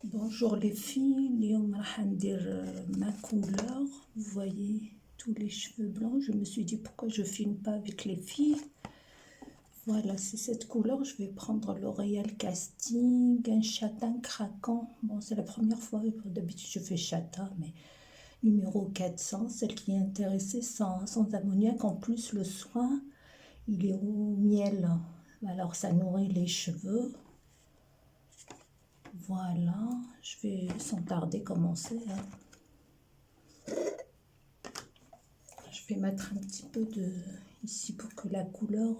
Bonjour les filles, اليوم راح ندير ma couleur. Vous voyez tous les cheveux blancs. Je me suis dit pourquoi je filme pas avec les filles. Voilà, c'est cette couleur. Je vais prendre L'Oréal Casting, un châtain craquant. Bon, c'est la première fois, d'habitude je fais châtain, mais numéro 400, celle qui est intéressée sans ammoniac. En plus, le soin, il est au miel. Alors ça nourrit les cheveux. Voilà, je vais sans tarder commencer. Je vais mettre un petit peu de ici pour que la couleur.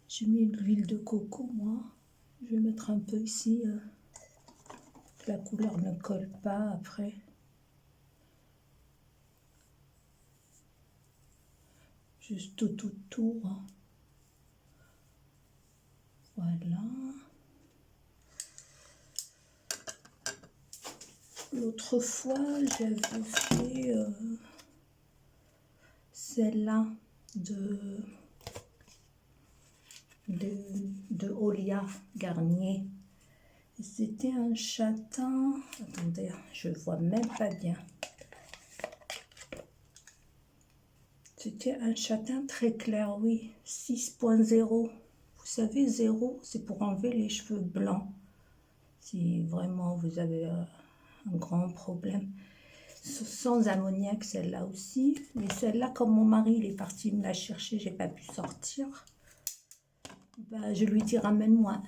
J'ai mis de l'huile de coco, moi. Je vais mettre un peu ici, que la couleur ne colle pas après. Juste tout autour. Voilà. L'autre fois, j'avais fait celle-là de Olia Garnier. C'était un châtain. Attendez, je vois même pas bien. C'était un châtain très clair, oui. 6.0. Vous savez, 0, c'est pour enlever les cheveux blancs. Si vraiment vous avez un grand problème. Sans ammoniac, celle-là aussi. Mais celle-là, comme mon mari il est parti me la chercher, j'ai pas pu sortir. Bah, je lui dis ramène-moi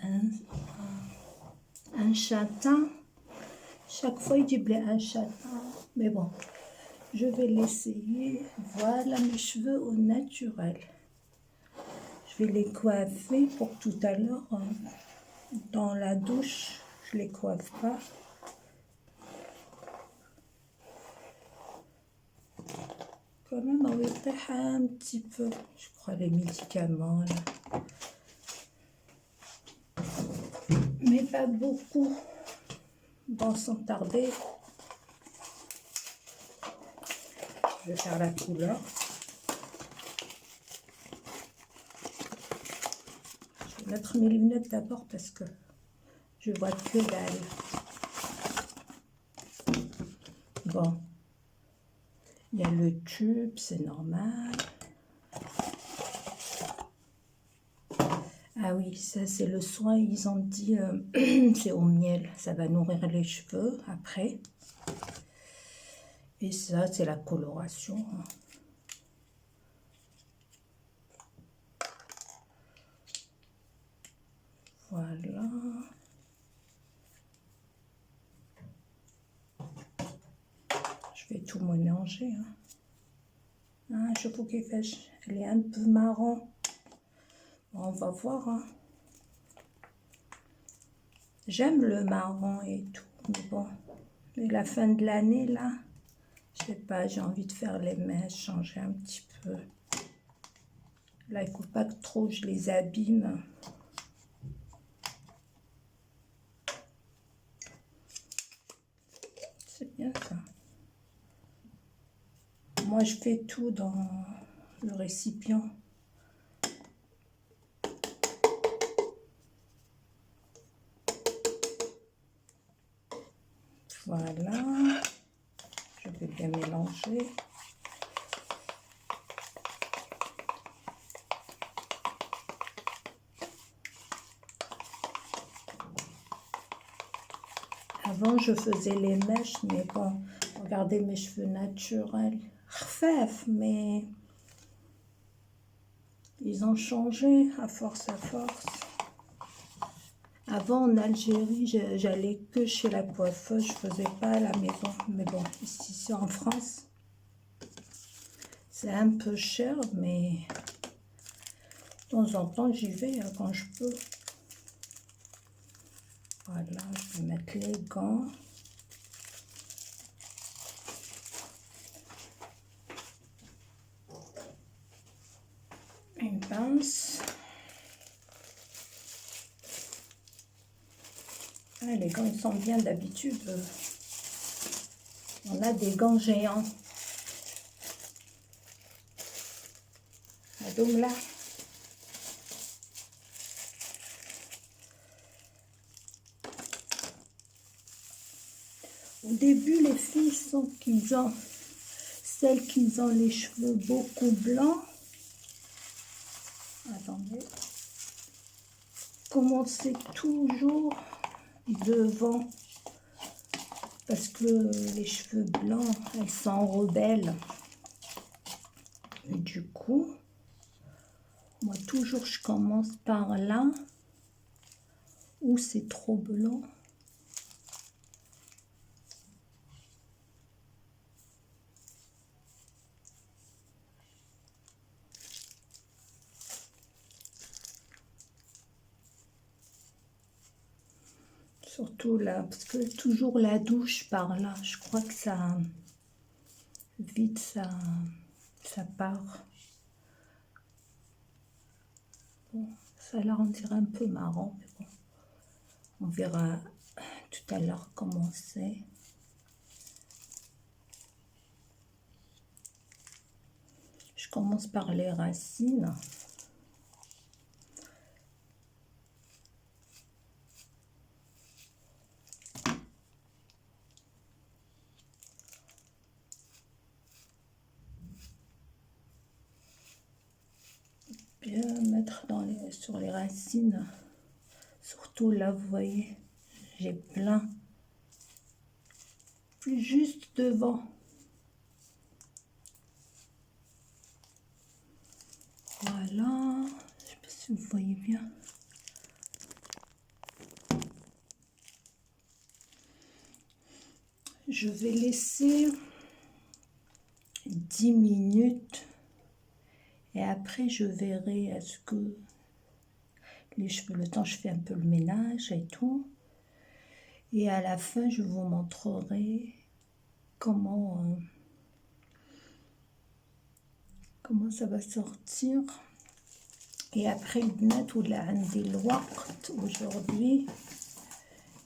un châtain. Chaque fois il dit un châtain. Mais bon, je vais l'essayer. Voilà mes cheveux au naturel. Je vais les coiffer pour tout à l'heure. Dans la douche, je les coiffe pas. Quand même, on va faire un petit peu, je crois, les médicaments là. Mais pas beaucoup. Bon, sans tarder, je vais faire la couleur. Je vais mettre mes lunettes d'abord parce que je vois que dalle. Bon, il y a le tube, c'est normal. Ah oui, ça c'est le soin, ils ont dit, c'est au miel, ça va nourrir les cheveux après. Et ça, c'est la coloration. Voilà. Je vais tout mélanger. Ah, je trouve qu'elle elle est un peu marron. On va voir. J'aime le marron et tout, mais bon. Mais la fin de l'année, là, je sais pas, j'ai envie de faire les mèches, changer un petit peu. Là, il faut pas que trop je les abîme. C'est bien ça. Moi, je fais tout dans le récipient. Voilà. Je vais bien mélanger. Avant, je faisais les mèches, mais bon, regardez mes cheveux naturels. Fef, mais ils ont changé à force. Avant, en Algérie, j'allais que chez la coiffeuse, je faisais pas à la maison. Mais bon, ici, c'est en France. C'est un peu cher, mais de temps en temps, j'y vais quand je peux. Voilà, je vais mettre les gants. Une pince. Ah, les gants, ils sont bien d'habitude. On a des gants géants. Adoum là. Au début, les filles sont celles qui ont les cheveux beaucoup blancs. Attendez. Commencez toujours devant parce que les cheveux blancs, elles sont rebelles. Et du coup, moi toujours je commence par là où c'est trop blanc. Surtout là, parce que toujours la douche par là, je crois que ça vite ça part. Bon, ça là on dirait un peu marrant, mais bon, on verra tout à l'heure comment c'est. Je commence par les racines. Bien mettre sur les racines. Surtout là, vous voyez, j'ai plein. Plus juste devant. Voilà. Je sais pas si vous voyez bien. Je vais laisser 10 minutes et après je verrai à ce que les cheveux, le temps je fais un peu le ménage et tout. Et à la fin, je vous montrerai comment ça va sortir. Et après, aujourd'hui,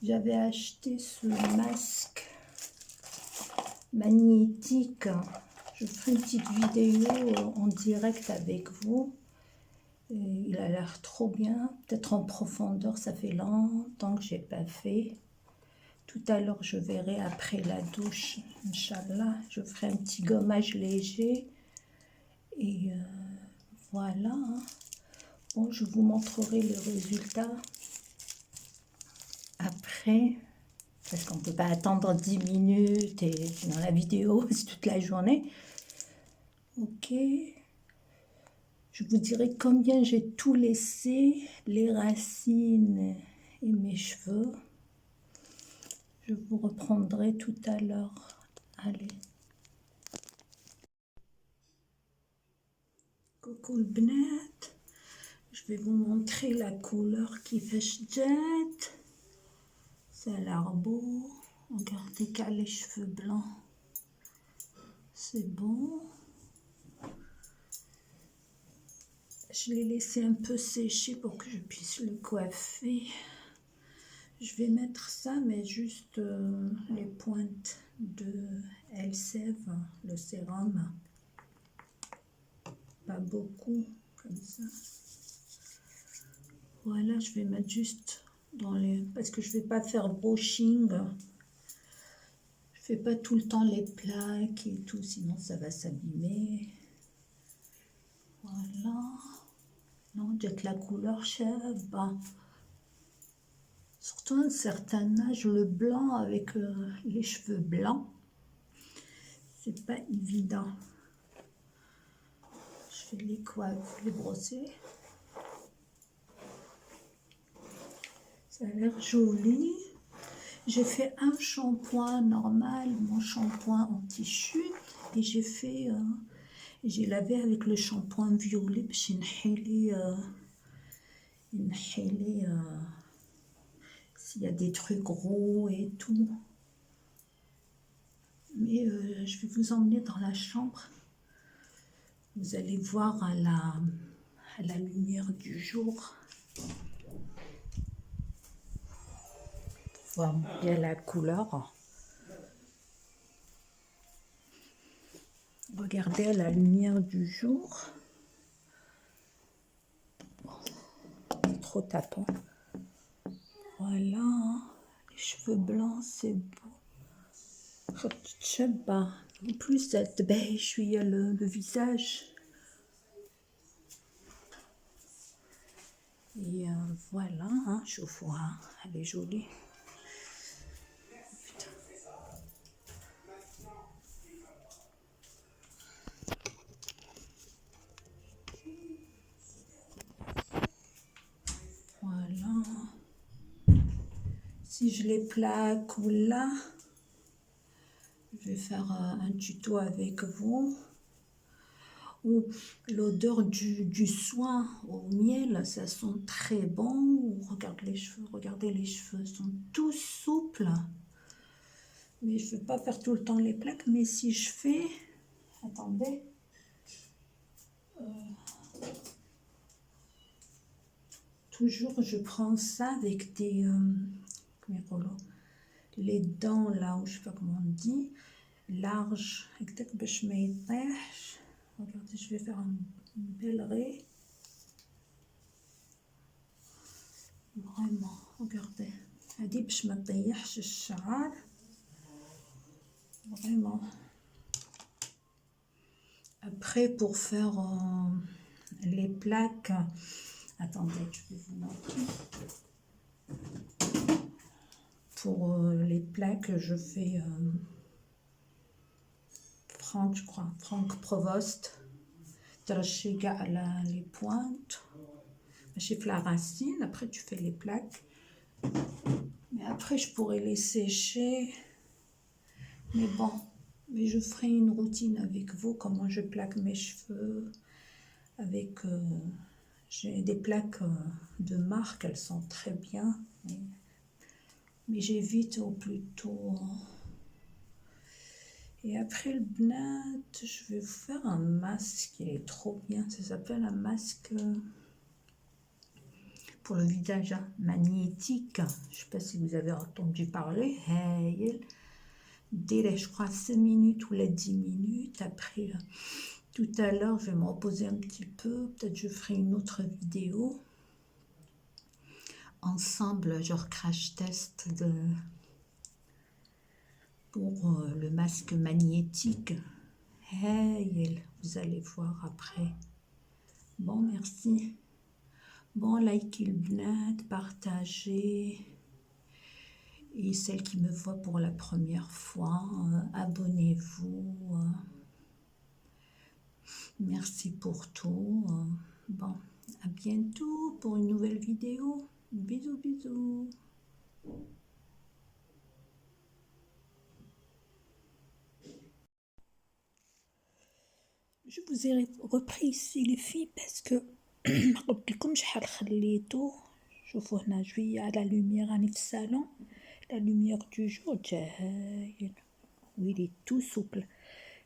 j'avais acheté ce masque magnétique. Je ferai une petite vidéo en direct avec vous. Et il a l'air trop bien. Peut-être en profondeur, ça fait longtemps que j'ai pas fait. Tout à l'heure, je verrai après la douche, Inch'Allah. Je ferai un petit gommage léger. Et voilà. Bon, je vous montrerai le résultat après. Parce qu'on ne peut pas attendre 10 minutes et dans la vidéo, c'est toute la journée. Ok. Je vous dirai combien j'ai tout laissé, les racines et mes cheveux. Je vous reprendrai tout à l'heure. Allez. Coucou le bnat. Je vais vous montrer la couleur qui fait jet. Ça a l'air beau. Regardez qu'à les cheveux blancs. C'est bon. Je l'ai laissé un peu sécher pour que je puisse le coiffer. Je vais mettre ça, mais juste les pointes de Elseve, le sérum. Pas beaucoup, comme ça. Voilà, je vais mettre juste dans les... Parce que je ne vais pas faire brushing. Je fais pas tout le temps les plaques et tout, sinon ça va s'abîmer. Voilà. Non, jette la couleur chèvre. Bah. Surtout à un certain âge, le blanc avec les cheveux blancs, c'est pas évident. Je vais les brosser. Ça a l'air joli. J'ai fait un shampoing normal, mon shampoing anti-chute, et j'ai lavé avec le shampoing violet. J'ai s'il y a des trucs gros et tout. Mais je vais vous emmener dans la chambre. Vous allez voir à la lumière du jour. Voir bien la couleur. Regardez à la lumière du jour. Trop tapant. Voilà. Les cheveux blancs, c'est beau. تشبع. En plus تبهي شوية le visage. Et voilà, hein, شوفوا ها, elle est jolie. Voilà. Si je les plaque ou là, je vais faire un tuto avec vous. Ou l'odeur du soin au miel, ça sent très bon. Regardez les cheveux sont tous souples. Mais je ne veux pas faire tout le temps les plaques, mais si je fais, attendez, toujours je prends ça avec des, les dents là, ou je sais pas comment on dit, large. Regardez, je vais faire une belle raie. Vraiment, regardez. هذه باش ما تضيعش الشعر. Vraiment. Après, pour faire les plaques, attendez, je vais vous montrer. Pour les plaques, je fais Franck, je crois, Franck Provost. ترشي كاع les pointes. ماشي في la racine. Après, tu fais les plaques. Mais après, je pourrais les sécher. Mais bon, mais je ferai une routine avec vous, comment je plaque mes cheveux. Avec, j'ai des plaques de marque, elles sont très bien. Mais j'évite au plus tôt. Et après le bnat, je vais vous faire un masque, il est trop bien. Ça s'appelle un masque pour le visage magnétique. Je ne sais pas si vous avez entendu parler. Dès, je crois, 5 minutes ou les 10 minutes. Après, tout à l'heure, je vais me reposer un petit peu. Peut-être je ferai une autre vidéo. Ensemble, genre crash test pour le masque magnétique. Vous allez voir après. Bon, merci. Bon, likez le bnat, partagez. Et celles qui me voient pour la première fois, abonnez-vous. Merci pour tout. Bon, à bientôt pour une nouvelle vidéo. Bisous, bisous. Je vous ai repris ici les filles parce que قلت لكم شحال خليته. شوفوا هنا شويه على lumière راني في الصالون. La lumière du jour جاهل. Oui, il est tout souple.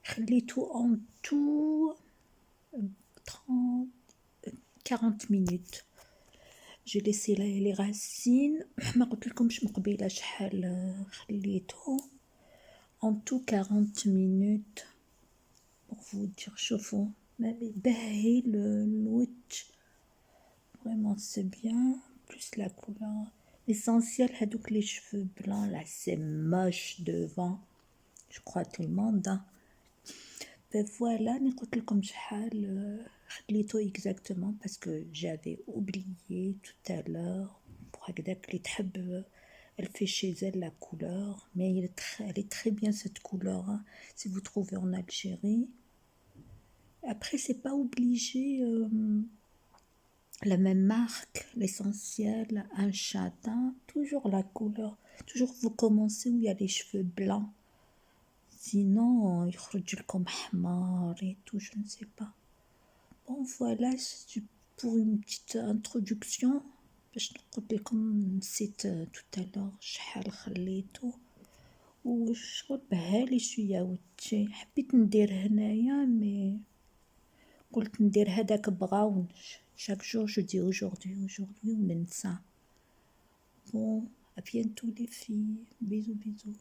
خليته en tout 40 minutes. J'ai laissé les racines. ما قلت لكمش من قبيله شحال خليته. En tout 40 minutes. Pour vous dire, شوفوا باهي الوجه. Vraiment c'est bien. Plus la couleur. L'essentiel, هادوك les cheveux blancs là, c'est moche devant. Je crois tout le monde. Hein. Ben voilà, ني قلت لكم شحال خليته exactement parce que j'avais oublié tout à l'heure. Pour هكذاك اللي تحب, elle fait chez elle la couleur, mais elle est très bien cette couleur. Hein, si vous trouvez en Algérie. Après, c'est pas obligé la même marque, l'essentiel, un châtain, toujours la couleur. Toujours vous commencez où il y a les cheveux blancs. Sinon, يخرج لكم حمار et tout, je ne sais pas. Bon, voilà, c'est pour une petite introduction. باش نقول لكم نسيت tout à l'heure شحال خليته. وشغل بهالي شوية وجهي. حبيت ندير هنايا مي قلت ندير هذاك بغاون. Chaque jour, je dis aujourd'hui, وننسى. Bon, à bientôt les filles. Bisous, bisous.